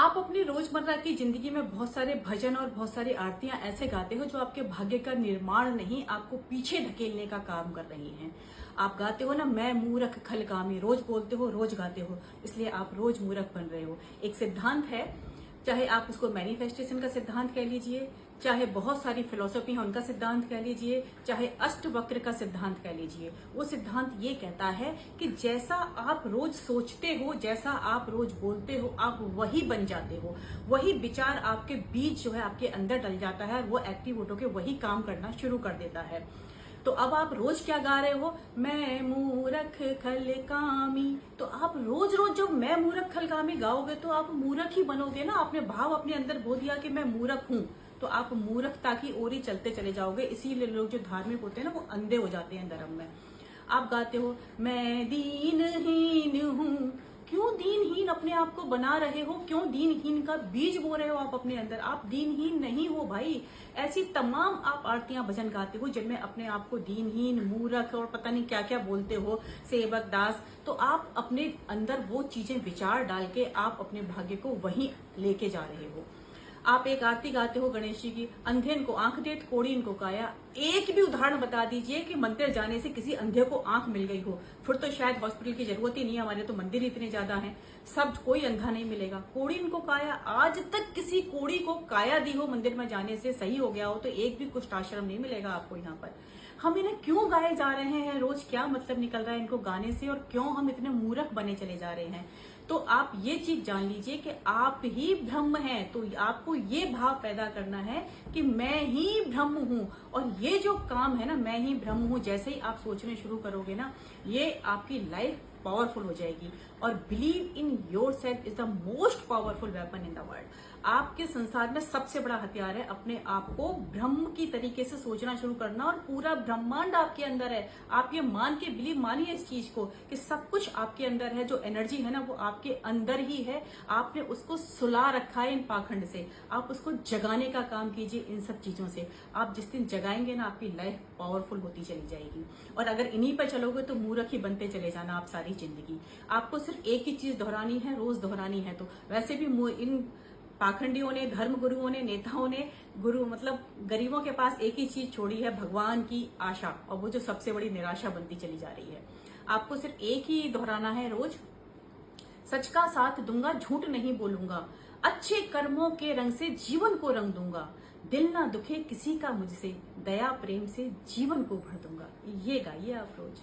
आप अपनी रोजमर्रा की जिंदगी में बहुत सारे भजन और बहुत सारी आरतियां ऐसे गाते हो जो आपके भाग्य का निर्माण नहीं, आपको पीछे धकेलने का काम कर रही हैं। आप गाते हो ना, मैं मूर्ख खलकामी, रोज बोलते हो, रोज गाते हो, इसलिए आप रोज मूर्ख बन रहे हो। एक सिद्धांत है, चाहे आप उसको मैनिफेस्टेशन का सिद्धांत कह लीजिए, चाहे बहुत सारी फिलोसफी है उनका सिद्धांत कह लीजिए, चाहे अष्टवक्र का सिद्धांत कह लीजिए। वो सिद्धांत ये कहता है कि जैसा आप रोज सोचते हो, जैसा आप रोज बोलते हो, आप वही बन जाते हो। वही विचार आपके बीज जो है आपके अंदर डल जाता है, वो एक्टिव होकर के वही काम करना शुरू कर देता है। तो अब आप रोज क्या गा रहे हो, मैं मूर्ख खलकामी। तो आप रोज रोज जब मैं मूर्ख खलकामी गाओगे तो आप मूर्ख ही बनोगे ना। आपने भाव अपने अंदर बो दिया कि मैं मूर्ख हूं, तो आप मूर्खता की ओर ही चलते चले जाओगे। इसीलिए लोग जो धार्मिक होते हैं ना, वो अंधे हो जाते हैं धर्म में। आप गाते हो मैं दीनहीन हूं, क्यों दीनहीन अपने आप को बना रहे हो? क्यों दीनहीन का बीज बो रहे हो आप अपने अंदर? आप दीनहीन नहीं हो भाई। ऐसी तमाम आप आरतियां भजन गाते हो जिनमें अपने आप को दीनहीन, मूर्ख और पता नहीं क्या क्या बोलते हो, सेवक दास। तो आप अपने अंदर वो चीजें विचार डाल के आप अपने भाग्य को वहीं लेके जा रहे हो। आप एक आरती गाते हो गणेश जी की, अंधे को आंख देत कोड़ी इनको काया। एक भी उदाहरण बता दीजिए कि मंदिर जाने से किसी अंधे को आंख मिल गई हो। फिर तो शायद हॉस्पिटल की जरूरत ही नहीं है, हमारे तो मंदिर इतने ज्यादा हैं, सब कोई अंधा नहीं मिलेगा। कोड़ी इनको काया, आज तक किसी कोड़ी को काया दी हो मंदिर में जाने से, सही हो गया हो, तो एक भी कुष्ठाश्रम नहीं मिलेगा आपको यहाँ पर। हम इन्हें क्यों गाए जा रहे हैं रोज? क्या मतलब निकल रहा है इनको गाने से, और क्यों हम इतने मूर्ख बने चले जा रहे हैं? तो आप ये चीज जान लीजिए कि आप ही ब्रह्म हैं। तो आपको ये भाव पैदा करना है कि मैं ही ब्रह्म हूं। और ये जो काम है ना, मैं ही ब्रह्म हूं, जैसे ही आप सोचने शुरू करोगे ना, ये आपकी लाइफ पावरफुल हो जाएगी। और believe in your self is the most powerful weapon in the world. आपके संसार में सबसे बड़ा हथियार है अपने आप को ब्रह्म की तरीके से सोचना शुरू करना, और पूरा ब्रह्मांड आपके अंदर है। आप ये मान के बिलीव मानिए इस चीज को कि सब कुछ आपके अंदर है। जो एनर्जी है ना, वो आपके अंदर ही है। आपने उसको सुला रखा है इन पाखंड से। आप उसको जगाने का काम कीजिए इन सब चीजों से। आप जिस दिन जगाएंगे ना, आपकी लाइफ पावरफुल होती चली जाएगी। और अगर इन्हीं पर चलोगे तो मूर्ख ही बनते चले जाना आप सारी जिंदगी। आपको सिर्फ एक ही चीज दोहरानी है, रोज दोहरानी है। तो वैसे भी इन पाखंडियों ने, धर्म गुरुओं ने, नेताओं ने, गुरु मतलब गरीबों के पास एक ही चीज छोड़ी है, भगवान की आशा। और वो जो सबसे बड़ी निराशा बनती चली जा रही है। आपको सिर्फ एक ही दोहराना है रोज, सच का साथ दूंगा, झूठ नहीं बोलूंगा, अच्छे कर्मों के रंग से जीवन को रंग दूंगा, दिल ना दुखे किसी का मुझसे, दया प्रेम से जीवन को भर दूंगा। ये गाइए आप रोज।